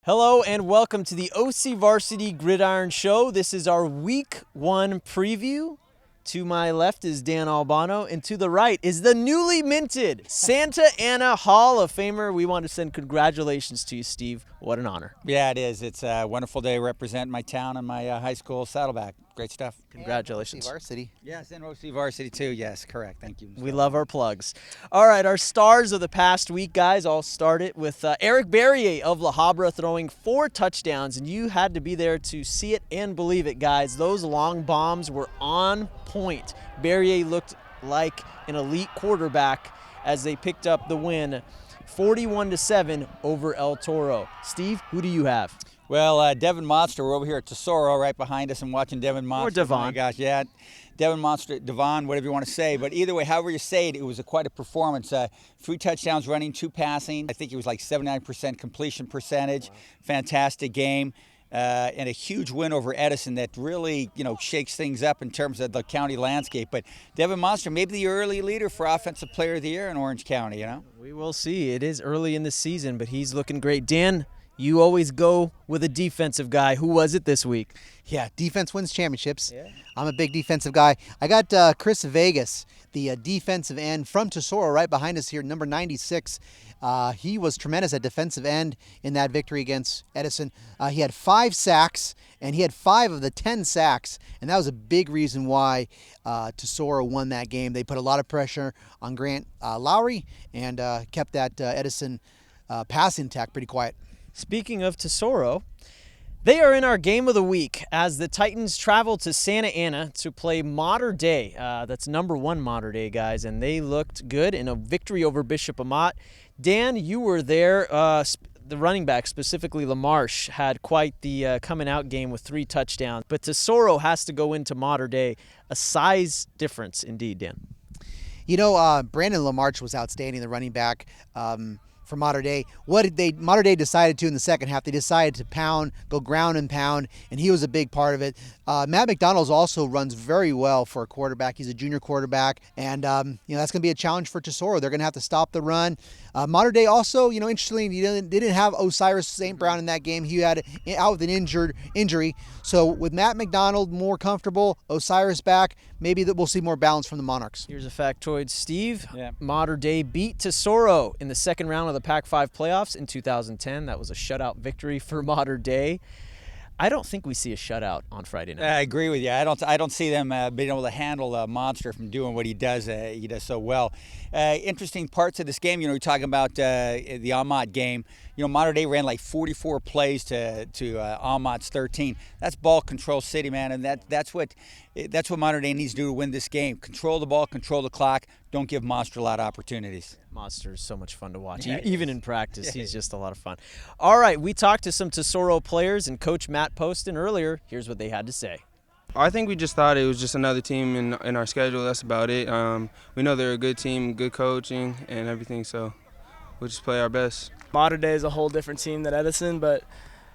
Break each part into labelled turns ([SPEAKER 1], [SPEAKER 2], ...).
[SPEAKER 1] Hello and welcome to the OCVarsity Gridiron Show. This is our Week 1 preview. To my left is Dan Albano, and to the right is the newly minted Santa Ana Hall of Famer. We want to send congratulations to you, Steve. What an honor.
[SPEAKER 2] Yeah, it is. It's a wonderful day to represent my town and my high school Saddleback. Great stuff.
[SPEAKER 1] Congratulations.
[SPEAKER 3] OCVarsity.
[SPEAKER 2] Yes, and OCVarsity too. Yes, correct. Thank you.
[SPEAKER 1] We love our plugs. All right, our stars of the past week, guys. I'll start it with Eric Barrier of La Habra throwing 4 touchdowns, and you had to be there to see it and believe it, guys. Those long bombs were on point. Barrier looked like an elite quarterback as they picked up the win 41-7 over El Toro. Steve, who do you have?
[SPEAKER 2] Well, Devin Monster, we're over here at Tesoro right behind us and watching Devin Monster.
[SPEAKER 1] Or Devon.
[SPEAKER 2] Oh my gosh, yeah. Devin Monster, Devon, whatever you want to say. But either way, however you say it, it was quite a performance. 3 touchdowns running, 2 passing. I think it was like 79% completion percentage. Wow. Fantastic game. And a huge win over Edison that really, shakes things up in terms of the county landscape. But Devin Monster, maybe the early leader for Offensive Player of the Year in Orange County,
[SPEAKER 1] We will see. It is early in the season, but he's looking great. Dan, you always go with a defensive guy. Who was it this week?
[SPEAKER 3] Yeah, defense wins championships.
[SPEAKER 1] Yeah.
[SPEAKER 3] I'm a big defensive guy. I got Chris Vegas, the defensive end from Tesoro, right behind us here, number 96. He was tremendous at defensive end in that victory against Edison. He had 5 sacks, and he had 5 of the 10 sacks, and that was a big reason why Tesoro won that game. They put a lot of pressure on Grant Lowry and kept that Edison passing attack pretty quiet.
[SPEAKER 1] Speaking of Tesoro, they are in our game of the week as the Titans travel to Santa Ana to play Mater Dei. That's number 1 Mater Dei, guys, and they looked good in a victory over Bishop Amat. Dan, you were there. The running back, specifically LaMarche, had quite the coming out game with 3 touchdowns. But Tesoro has to go into Mater Dei. A size difference indeed, Dan.
[SPEAKER 3] Brandon LaMarche was outstanding, the running back. For Mater Dei. Mater Dei decided to in the second half, they decided to go ground and pound, and he was a big part of it. Matt McDonald also runs very well for a quarterback. He's a junior quarterback, and that's going to be a challenge for Tesoro. They're going to have to stop the run. Mater Dei also, interestingly, they didn't have Osiris St. Brown in that game. He had out with an injury. So with Matt McDonald more comfortable, Osiris back, maybe that we'll see more balance from the Monarchs.
[SPEAKER 1] Here's a factoid, Steve.
[SPEAKER 2] Yeah.
[SPEAKER 1] Mater Dei beat Tesoro in the second round of the Pac-5 playoffs in 2010. That was a shutout victory for Mater Dei. I don't think we see a shutout on Friday night.
[SPEAKER 2] I agree with you. I don't see them being able to handle a Monster from doing what he does. He does so well. Interesting parts of this game. You're talking about the Amat game. Mater Dei ran like 44 plays to Amat's 13. That's ball control city, man, and that's what Mater Dei needs to do to win this game. Control the ball, control the clock. Don't give Monster a lot of opportunities.
[SPEAKER 1] Monster is so much fun to watch,
[SPEAKER 2] Yeah,
[SPEAKER 1] even in practice. He's just a lot of fun. All right, we talked to some Tesoro players and Coach Matt Poston earlier. Here's what they had to say.
[SPEAKER 4] I think we just thought it was just another team in our schedule. That's about it. We know they're a good team, good coaching and everything, so we'll just play our best.
[SPEAKER 5] Mater Dei is a whole different team than Edison, but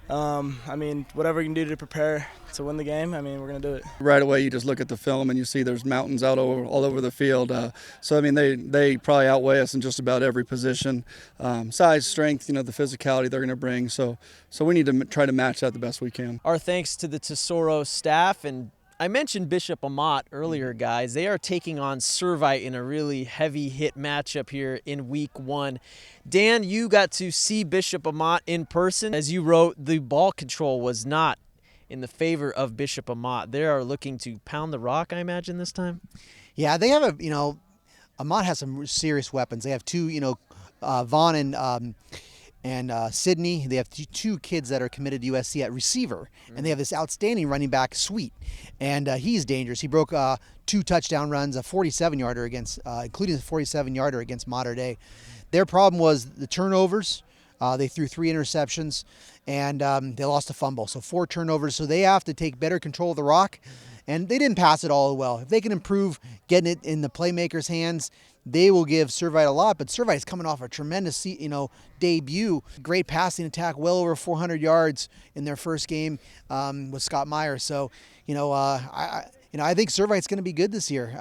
[SPEAKER 5] whatever we can do to prepare to win the game, we're going to do it.
[SPEAKER 6] Right away, you just look at the film and you see there's mountains all over the field. They probably outweigh us in just about every position. Size, strength, the physicality they're going to bring. So we need to try to match that the best we can.
[SPEAKER 1] Our thanks to the Tesoro staff, and I mentioned Bishop Amat earlier, guys. They are taking on Servite in a really heavy hit matchup here in week 1. Dan, you got to see Bishop Amat in person. As you wrote, the ball control was not in the favor of Bishop Amat. They are looking to pound the rock, I imagine, this time.
[SPEAKER 3] Yeah, they have Amat has some serious weapons. They have 2, Vaughn and Sydney. They have 2 kids that are committed to USC at receiver, and they have this outstanding running back, Sweet, and he's dangerous. He broke 2 touchdown runs, a 47-yarder including the 47-yarder against Mater Dei. Their problem was the turnovers. They threw 3 interceptions, and they lost a fumble, so 4 turnovers. So they have to take better control of the rock, and they didn't pass it all well. If they can improve getting it in the playmakers' hands, they will give Servite a lot. But Servite is coming off a tremendous, debut. Great passing attack, well over 400 yards in their first game with Scott Meyer. So, I think Servite's going to be good this year.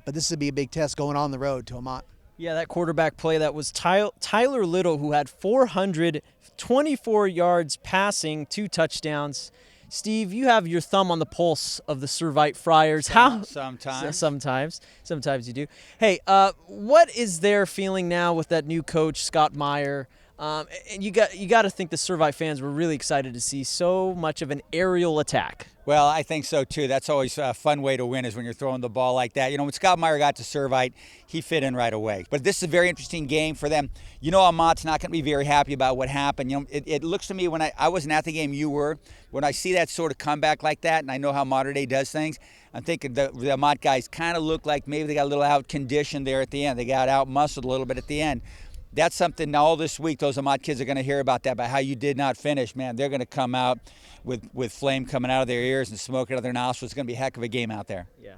[SPEAKER 3] But this will be a big test going on the road to Amat.
[SPEAKER 1] Yeah, that quarterback play, that was Tyler Little, who had 424 yards passing, 2 touchdowns. Steve, you have your thumb on the pulse of the Servite Friars. Sometimes you do. Hey, what is their feeling now with that new coach, Scott Meyer? And you got to think the Servite fans were really excited to see so much of an aerial attack.
[SPEAKER 2] Well, I think so too. That's always a fun way to win, is when you're throwing the ball like that. You know, when Scott Meyer got to Servite, he fit in right away. But this is a very interesting game for them. You know, Amat's not going to be very happy about what happened. You know, it looks to me, when I wasn't at the game, you were, when I see that sort of comeback like that, and I know how Mater Dei does things, I'm thinking the Amat guys kind of look like maybe they got a little out-conditioned there at the end. They got out-muscled a little bit at the end. That's something all this week those Amat kids are going to hear about that, about how you did not finish. Man, they're going to come out with flame coming out of their ears and smoke out of their nostrils. It's going to be a heck of a game out there.
[SPEAKER 1] Yeah.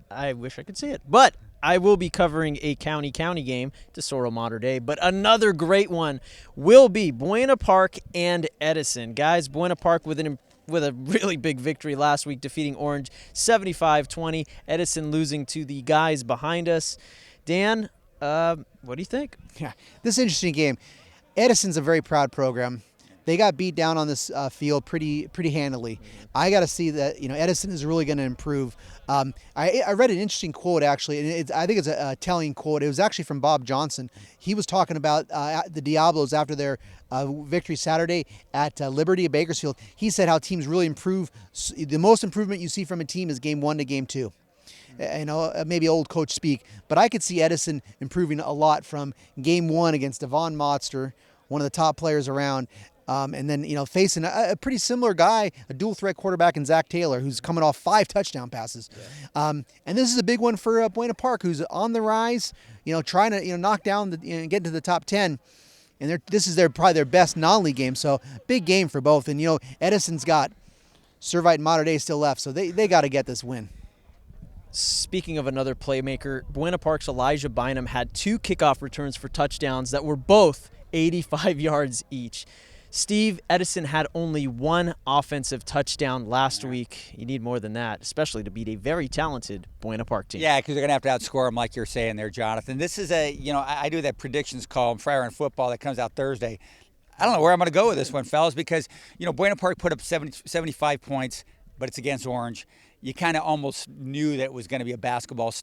[SPEAKER 1] I wish I could see it. But I will be covering a county game, Tesoro Mater Dei. But another great one will be Buena Park and Edison. Guys, Buena Park with a really big victory last week, defeating Orange 75-20. Edison losing to the guys behind us. Dan, what do you think?
[SPEAKER 3] Yeah, this is an interesting game. Edison's a very proud program. They got beat down on this field pretty handily. I got to see that, you know, Edison is really going to improve. I read an interesting quote, actually, and I think it's a telling quote. It was actually from Bob Johnson. He was talking about the Diablos after their victory Saturday at Liberty at Bakersfield. He said how teams really improve. The most improvement you see from a team is game 1 to game 2. You know, maybe old coach speak, but I could see Edison improving a lot from game 1 against Devon Monster, one of the top players around, and then, you know, facing a pretty similar guy, a dual threat quarterback in Zach Taylor, who's coming off 5 touchdown passes. Yeah. And this is a big one for Buena Park, who's on the rise, you know, trying to, you know, knock down get into the top 10. And this is probably their best non-league game, so big game for both. And, you know, Edison's got Servite and Mater Dei still left, so they got to get this win.
[SPEAKER 1] Speaking of another playmaker, Buena Park's Elijah Bynum had 2 kickoff returns for touchdowns that were both 85 yards each. Steve, Edison had only 1 offensive touchdown last week. You need more than that, especially to beat a very talented Buena Park team.
[SPEAKER 2] Yeah, because they're going to have to outscore them, like you're saying there, Jonathan. This is you know, I do that predictions column, Friar in Football, that comes out Thursday. I don't know where I'm going to go with this one, fellas, because, you know, Buena Park put up 75 points, but it's against Orange. You kind of almost knew that it was going to be a basketball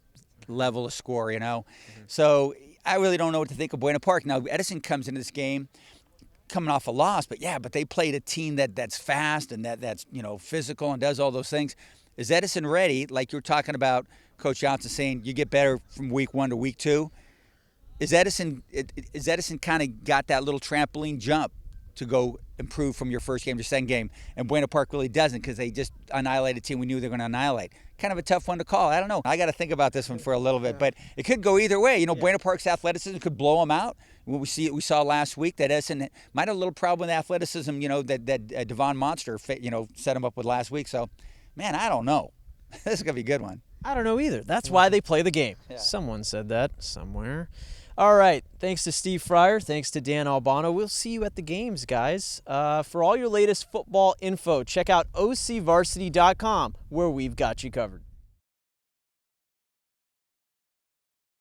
[SPEAKER 2] level of score, you know. Mm-hmm. So I really don't know what to think of Buena Park. Now, Edison comes into this game coming off a loss, but they played a team that's fast and that's, you know, physical and does all those things. Is Edison ready, like you were talking about, Coach Johnson saying you get better from week 1 to week 2? Is Edison kind of got that little trampoline jump to go improve from your first game to second game, and Buena Park really doesn't, because they just annihilated a team we knew they were going to annihilate? Kind of a tough one to call. I don't know. I got to think about this one for a little bit, but it could go either way. You know, Buena Park's athleticism could blow them out. We saw last week that Edison might have a little problem with athleticism, you know, that Devon Monster, you know, set him up with last week. So, man, I don't know. This is going to be a good one.
[SPEAKER 1] I don't know either. That's why they play the game. Yeah. Someone said that somewhere. All right. Thanks to Steve Fryer. Thanks to Dan Albano. We'll see you at the games, guys. For all your latest football info, check out OCVarsity.com, where we've got you covered.